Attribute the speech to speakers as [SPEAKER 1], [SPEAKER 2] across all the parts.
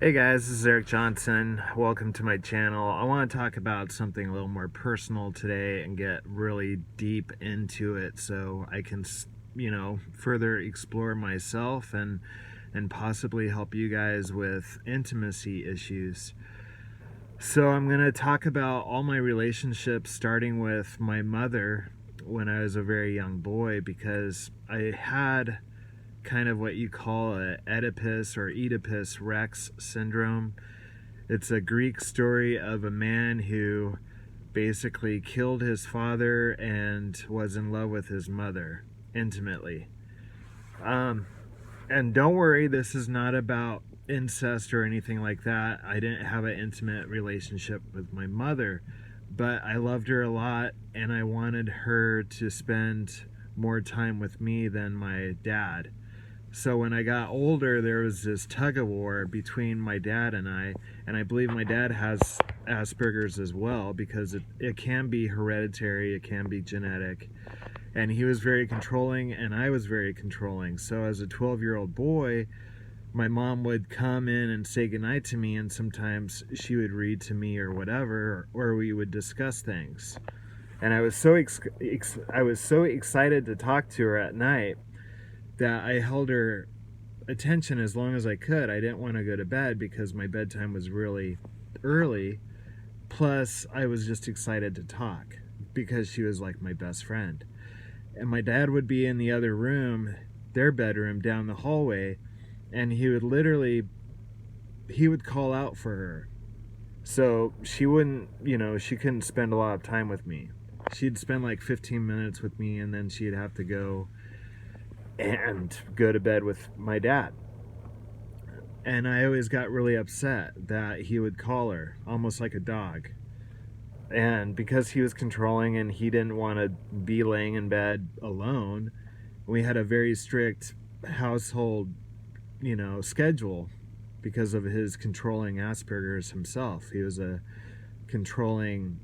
[SPEAKER 1] Hey guys, this is Eric Johnson. Welcome to my channel. I want to talk about something a little more personal today and get really deep into it so I can, further explore myself and possibly help you guys with intimacy issues. So I'm going to talk about all my relationships starting with my mother when I was a very young boy, because I had kind of what you call a Oedipus or Oedipus Rex syndrome. It's a Greek story of a man who basically killed his father and was in love with his mother intimately. Um, and don't worry, this is not about incest or anything like that. I didn't have an intimate relationship with my mother, but I loved her a lot and I wanted her to spend more time with me than my dad. So when I got older, there was this tug of war between my dad and I believe my dad has Asperger's as well, because it can be hereditary, it can be genetic. And he was very controlling and I was very controlling. So as a 12-year-old boy, my mom would come in and say goodnight to me, and sometimes she would read to me or whatever, or we would discuss things. And I was so excited to talk to her at night that I held her attention as long as I could. I didn't want to go to bed because my bedtime was really early. Plus, I was just excited to talk because she was like my best friend. And my dad would be in the other room, their bedroom down the hallway, and he would call out for her. So she wouldn't, she couldn't spend a lot of time with me. She'd spend like 15 minutes with me and then she'd have to go and go to bed with my dad. And I always got really upset that he would call her almost like a dog. And because he was controlling and he didn't want to be laying in bed alone, we had a very strict household, schedule because of his controlling Asperger's himself. He was a controlling,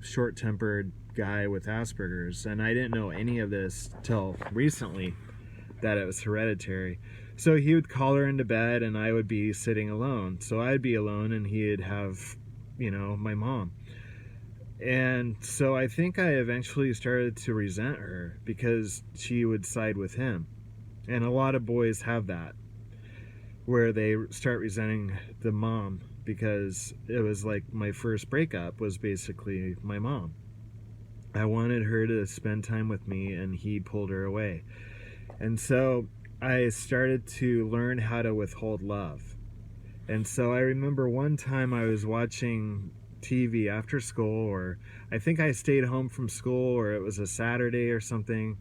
[SPEAKER 1] short-tempered guy with Asperger's, and I didn't know any of this till recently, that it was hereditary. So he would call her into bed and I would be sitting alone. So I'd be alone and he'd have, my mom. And so I think I eventually started to resent her because she would side with him. And a lot of boys have that, where they start resenting the mom, because it was like my first breakup was basically my mom. I wanted her to spend time with me and he pulled her away. And so I started to learn how to withhold love. And so I remember one time I was watching TV after school, or I think I stayed home from school, or it was a Saturday or something,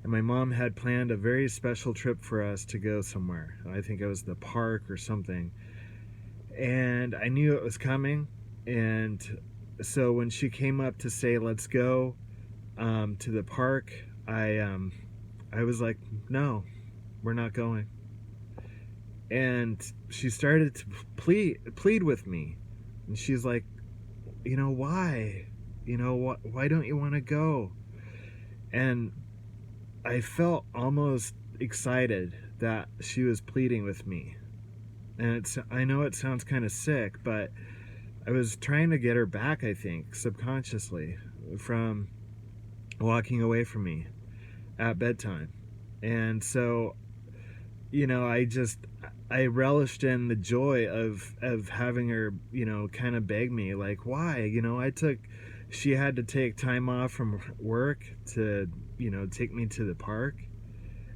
[SPEAKER 1] and my mom had planned a very special trip for us to go somewhere. I think it was the park or something. And I knew it was coming, and so when she came up to say, let's go to the park, I was like, no, we're not going. And she started to plead with me. And she's like, why? Why don't you want to go? And I felt almost excited that she was pleading with me. And I know it sounds kind of sick, but I was trying to get her back, I think, subconsciously, from walking away from me at bedtime. And so, I relished in the joy of having her, kind of beg me, like, why? She had to take time off from work to, take me to the park.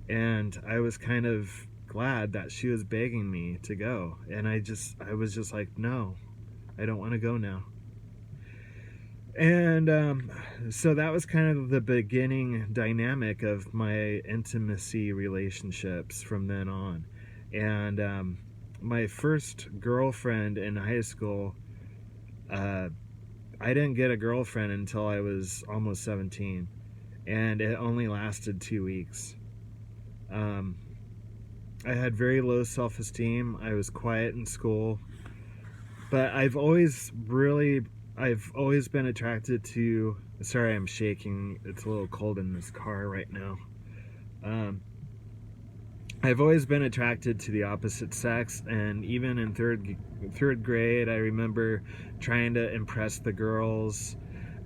[SPEAKER 1] And I was kind of glad that she was begging me to go. And I was just like, no, I don't want to go now. And so that was kind of the beginning dynamic of my intimacy relationships from then on. And my first girlfriend in high school, I didn't get a girlfriend until I was almost 17, and it only lasted 2 weeks. I had very low self-esteem. I was quiet in school, but I've always been attracted to, sorry, I'm shaking. It's a little cold in this car right now. I've always been attracted to the opposite sex, and even in third grade, I remember trying to impress the girls.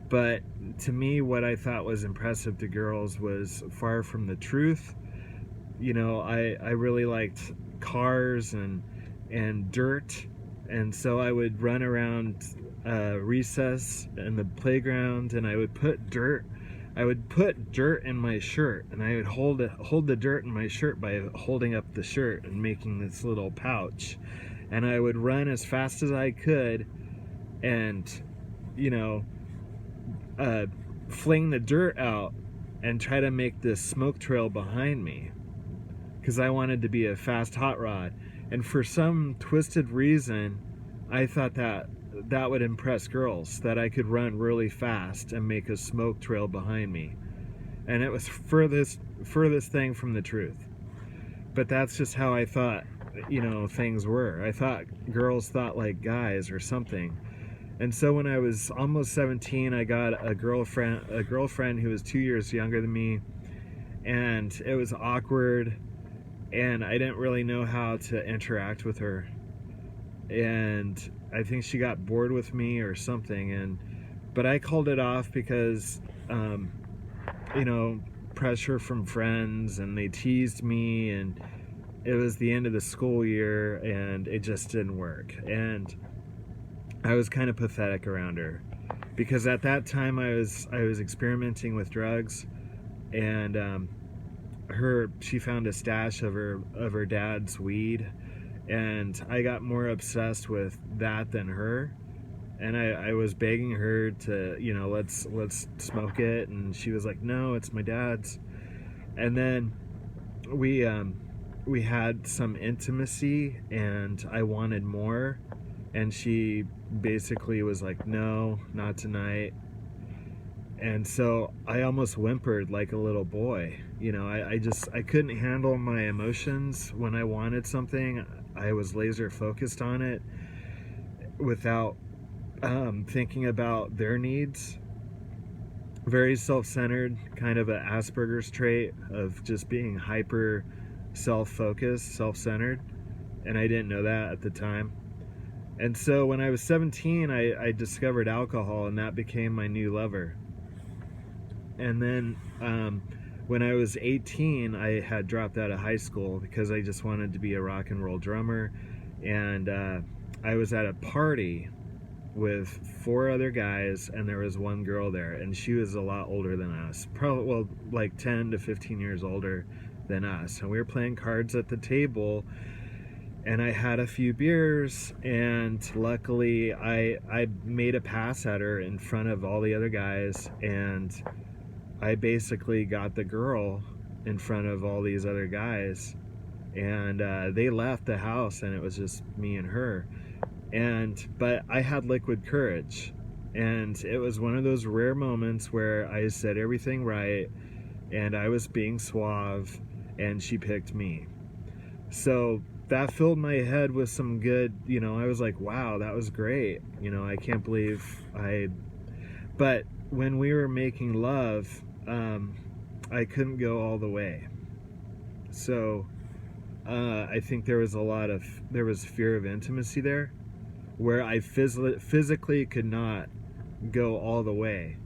[SPEAKER 1] But to me, what I thought was impressive to girls was far from the truth. You know, I really liked cars and dirt, and so I would run around recess in the playground, and I would put dirt in my shirt, and I would hold the dirt in my shirt by holding up the shirt and making this little pouch, and I would run as fast as I could, and you know, fling the dirt out and try to make this smoke trail behind me, because I wanted to be a fast hot rod. And for some twisted reason, I thought that would impress girls, that I could run really fast and make a smoke trail behind me. And it was furthest thing from the truth. But that's just how I thought, you know, things were. I thought girls thought like guys or something. And so when I was almost 17, I got a girlfriend who was 2 years younger than me, and it was awkward, and I didn't really know how to interact with her. And I think she got bored with me or something, but I called it off because you know, pressure from friends, and they teased me, and it was the end of the school year, and it just didn't work. And I was kind of pathetic around her, because at that time I was experimenting with drugs, and she found a stash of her dad's weed, and I got more obsessed with that than her. And I was begging her to, you know, let's smoke it, and she was like, no, it's my dad's. And then we had some intimacy, and I wanted more, and she basically was like, no, not tonight. And so I almost whimpered like a little boy. You know, I couldn't handle my emotions. When I wanted something, I was laser focused on it without thinking about their needs. Very self-centered, kind of an Asperger's trait of just being hyper self-focused, self-centered. And I didn't know that at the time. And so when I was 17, I discovered alcohol, and that became my new lover. And then when I was 18, I had dropped out of high school because I just wanted to be a rock and roll drummer. And I was at a party with 4 other guys, and there was one girl there, and she was a lot older than us, probably, well, like 10 to 15 years older than us. And we were playing cards at the table, and I had a few beers, and luckily I made a pass at her in front of all the other guys, and I basically got the girl in front of all these other guys, and they left the house, and it was just me and her. But I had liquid courage, and it was one of those rare moments where I said everything right, and I was being suave, and she picked me. So that filled my head with some good, you know, I was like, wow, that was great. You know, I can't believe but when we were making love, I couldn't go all the way. So I think there was fear of intimacy there, where I physically could not go all the way.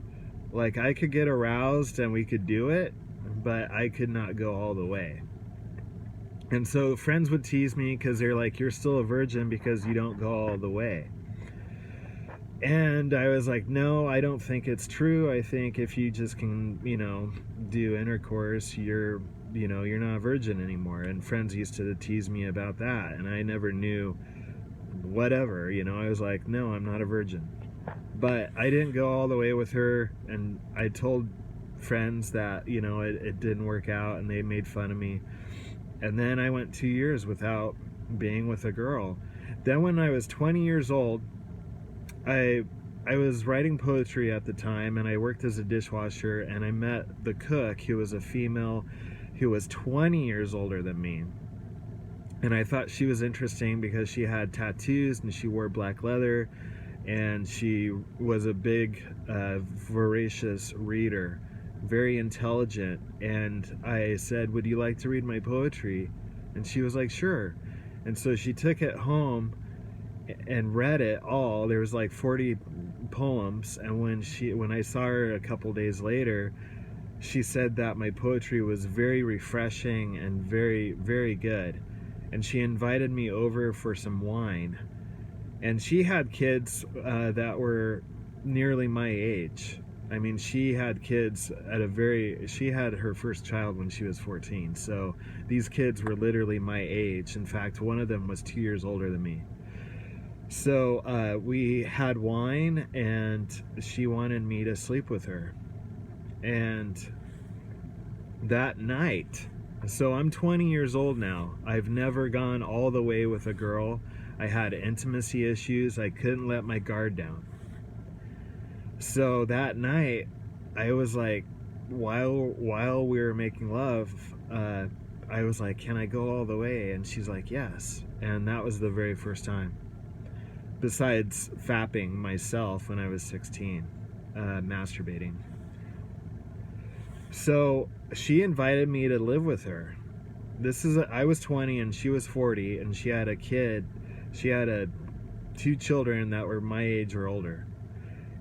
[SPEAKER 1] Like, I could get aroused and we could do it, but I could not go all the way. And so friends would tease me because they're like, you're still a virgin because you don't go all the way. And I was like, no, I don't think it's true. I think if you just can, you know, do intercourse, you're not a virgin anymore. And friends used to tease me about that, and I never knew, whatever, you know. I was like, no, I'm not a virgin. But I didn't go all the way with her, and I told friends that, you know, it didn't work out, and they made fun of me. And then I went 2 years without being with a girl. Then when I was 20 years old, I was writing poetry at the time, and I worked as a dishwasher, and I met the cook, who was a female who was 20 years older than me. And I thought she was interesting because she had tattoos, and she wore black leather, and she was a big, voracious reader, very intelligent. And I said, would you like to read my poetry? And she was like, sure. And so she took it home and read it all. There was like 40 poems, and when I saw her a couple days later, she said that my poetry was very refreshing and very, very good. And she invited me over for some wine. And she had kids that were nearly my age. I mean, she had kids she had her first child when she was 14. So these kids were literally my age. In fact, one of them was 2 years older than me. So we had wine, and she wanted me to sleep with her. And that night, so I'm 20 years old now. I've never gone all the way with a girl. I had intimacy issues. I couldn't let my guard down. So that night, I was like, while we were making love, I was like, can I go all the way? And she's like, yes. And that was the very first time. Besides fapping myself when I was 16, masturbating. So she invited me to live with her. I was 20 and she was 40, and she had a kid. She had 2 children that were my age or older.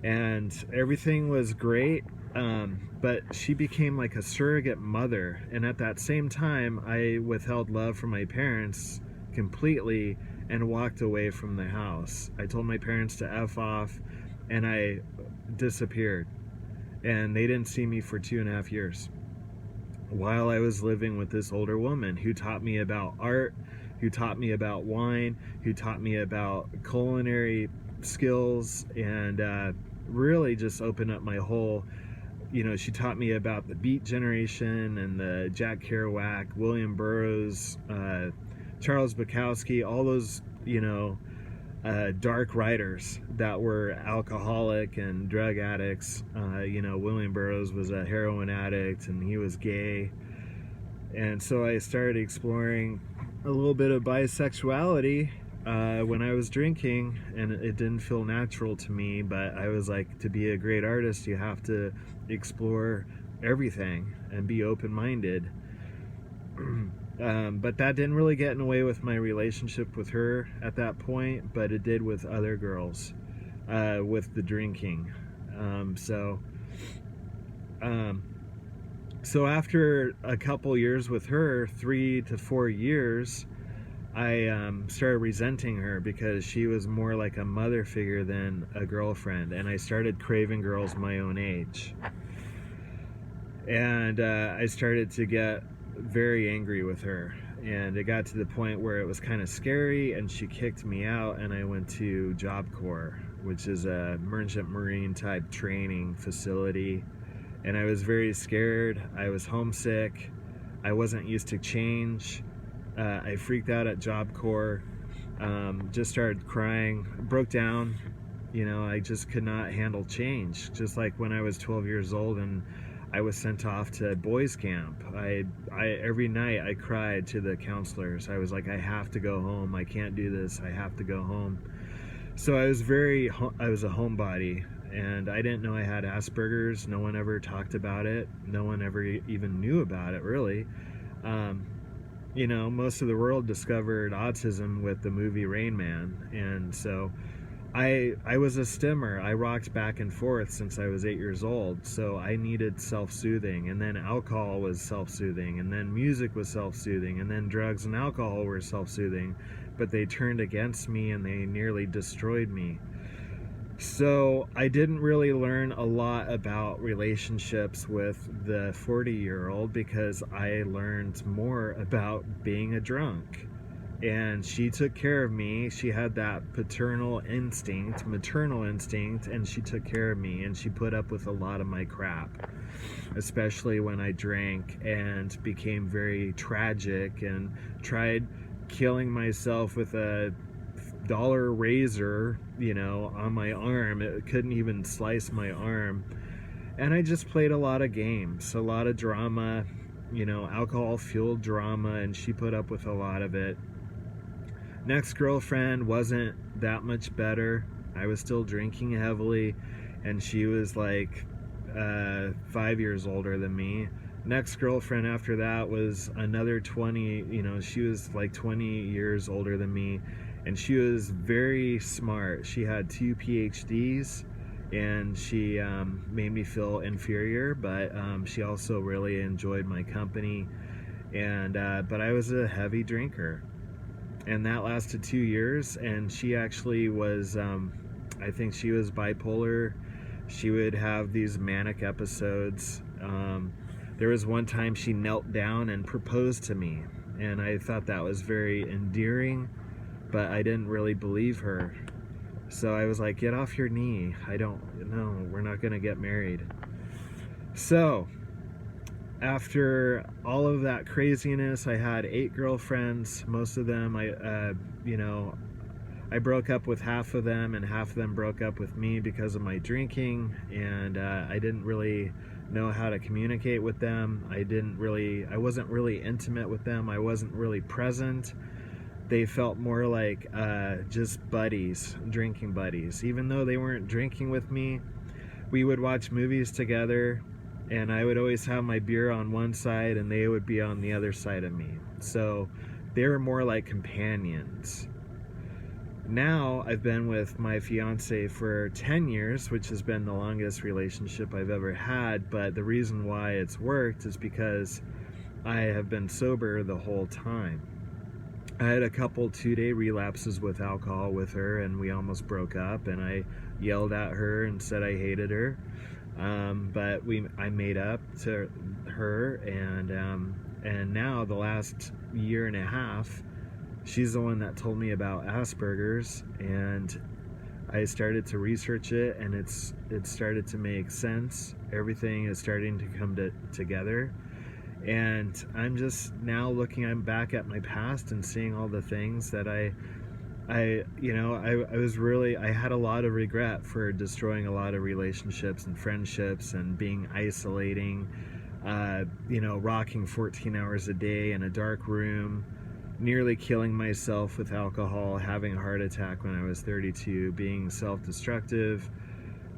[SPEAKER 1] And everything was great, but she became like a surrogate mother. And at that same time, I withheld love from my parents completely and walked away from the house. I told my parents to F off, and I disappeared. And they didn't see me for 2.5 years while I was living with this older woman who taught me about art, who taught me about wine, who taught me about culinary skills, and really just opened up my whole, she taught me about the Beat Generation and the Jack Kerouac, William Burroughs, Charles Bukowski, all those, dark writers that were alcoholic and drug addicts. William Burroughs was a heroin addict, and he was gay. And so I started exploring a little bit of bisexuality when I was drinking, and it didn't feel natural to me. But I was like, to be a great artist, you have to explore everything and be open-minded. But that didn't really get in the way with my relationship with her at that point, but it did with other girls, with the drinking. So after a couple years with her, 3 to 4 years, I started resenting her because she was more like a mother figure than a girlfriend, and I started craving girls my own age. And I started to get very angry with her, and it got to the point where it was kind of scary, and she kicked me out, and I went to Job Corps, which is a merchant marine type training facility. And I was very scared. I was homesick. I wasn't used to change. I freaked out at Job Corps, just started crying, broke down. I just could not handle change, just like when I was 12 years old and I was sent off to boys camp. I every night I cried to the counselors. I was like, I have to go home. I can't do this. I have to go home. So I was a homebody, and I didn't know I had Asperger's. No one ever talked about it. No one ever even knew about it, really. Most of the world discovered autism with the movie Rain Man, and so I was a stimmer. I rocked back and forth since I was 8 years old, so I needed self-soothing, and then alcohol was self-soothing, and then music was self-soothing, and then drugs and alcohol were self-soothing, but they turned against me and they nearly destroyed me. So I didn't really learn a lot about relationships with the 40-year-old because I learned more about being a drunk. And she took care of me. She had that maternal instinct, and she took care of me, and she put up with a lot of my crap, especially when I drank and became very tragic and tried killing myself with a dollar razor, on my arm. It couldn't even slice my arm. And I just played a lot of games, a lot of drama, alcohol-fueled drama, and she put up with a lot of it. Next girlfriend wasn't that much better. I was still drinking heavily, and she was like 5 years older than me. Next girlfriend after that was another 20, you know, she was like 20 years older than me, and she was very smart. She had 2 PhDs, and she made me feel inferior, but she also really enjoyed my company. And but I was a heavy drinker, and that lasted 2 years. And she actually was, I think she was bipolar. She would have these manic episodes. There was one time she knelt down and proposed to me, and I thought that was very endearing, but I didn't really believe her. So I was like, get off your knee. I don't know, we're not gonna get married. So after all of that craziness, I had 8 girlfriends. Most of them, you know, I broke up with half of them, and half of them broke up with me because of my drinking, and I didn't really know how to communicate with them. I wasn't really intimate with them. I wasn't really present. They felt more like just buddies, drinking buddies. Even though they weren't drinking with me, we would watch movies together, and I would always have my beer on one side and they would be on the other side of me. So they were more like companions. Now I've been with my fiance for 10 years, which has been the longest relationship I've ever had. But the reason why it's worked is because I have been sober the whole time. I had a couple 2-day relapses with alcohol with her, and we almost broke up, and I yelled at her and said I hated her. But I made up to her, and now the last year and a half, she's the one that told me about Asperger's, and I started to research it, and it started to make sense. Everything is starting to come together, and I'm just now I'm back at my past and seeing all the things that I had a lot of regret for destroying a lot of relationships and friendships and being isolating, rocking 14 hours a day in a dark room, nearly killing myself with alcohol, having a heart attack when I was 32, being self-destructive.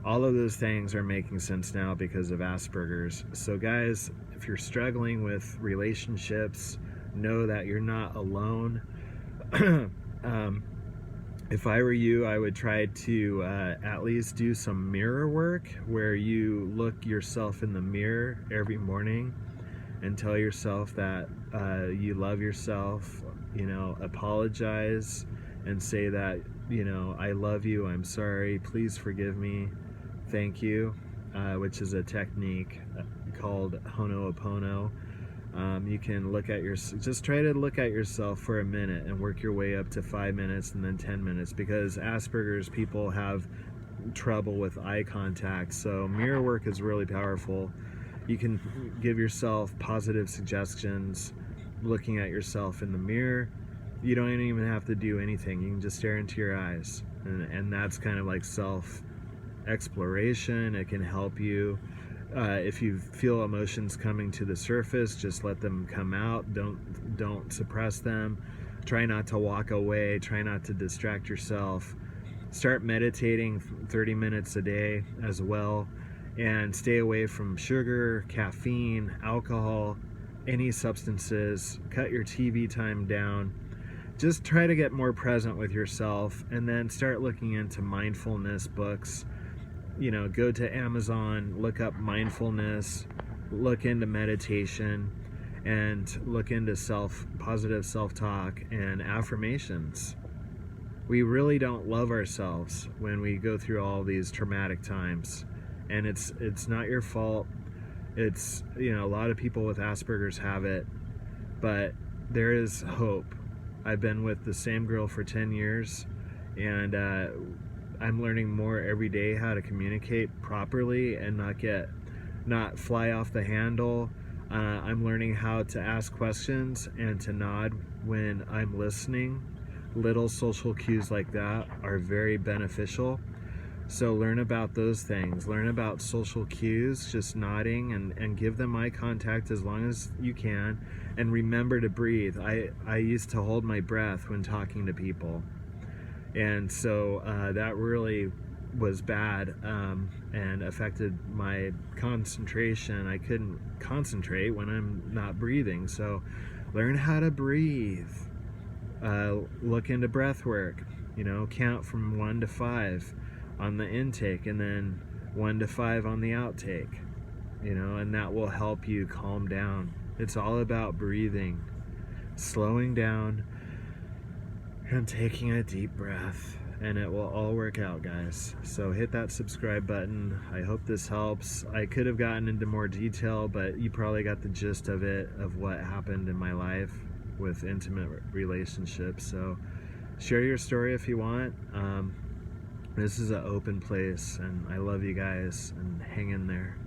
[SPEAKER 1] All of those things are making sense now because of Asperger's. So guys, if you're struggling with relationships, know that you're not alone. If I were you, I would try to at least do some mirror work, where you look yourself in the mirror every morning and tell yourself that you love yourself, apologize and say that, I love you, I'm sorry, please forgive me, thank you, which is a technique called Ho'oponopono. You can just try to look at yourself for a minute and work your way up to 5 minutes and then 10 minutes, because Asperger's people have trouble with eye contact. So mirror work is really powerful. You can give yourself positive suggestions looking at yourself in the mirror. You don't even have to do anything. You can just stare into your eyes, and that's kind of like self-exploration. It can help you. If you feel emotions coming to the surface, just let them come out. Don't suppress them. Try not to walk away. Try not to distract yourself. Start meditating 30 minutes a day as well, and stay away from sugar, caffeine, alcohol, any substances. Cut your TV time down. Just try to get more present with yourself, and then start looking into mindfulness books. Go to Amazon, look up mindfulness, look into meditation, and look into positive self-talk and affirmations. We really don't love ourselves when we go through all these traumatic times, and it's not your fault. It's, a lot of people with Asperger's have it, but there is hope. I've been with the same girl for 10 years, and I'm learning more every day how to communicate properly and not fly off the handle. I'm learning how to ask questions and to nod when I'm listening. Little social cues like that are very beneficial. So learn about those things. Learn about social cues, just nodding, and give them eye contact as long as you can. And remember to breathe. I used to hold my breath when talking to people. And so that really was bad, and affected my concentration. I couldn't concentrate when I'm not breathing. So learn how to breathe. Look into breath work. Count from 1 to 5 on the intake, and then 1 to 5 on the outtake. And that will help you calm down. It's all about breathing, slowing down, and taking a deep breath, and it will all work out, guys. So hit that subscribe button. I hope this helps. I could have gotten into more detail, but you probably got the gist of it, of what happened in my life with intimate relationships. So share your story if you want. This is an open place, and I love you guys, and hang in there.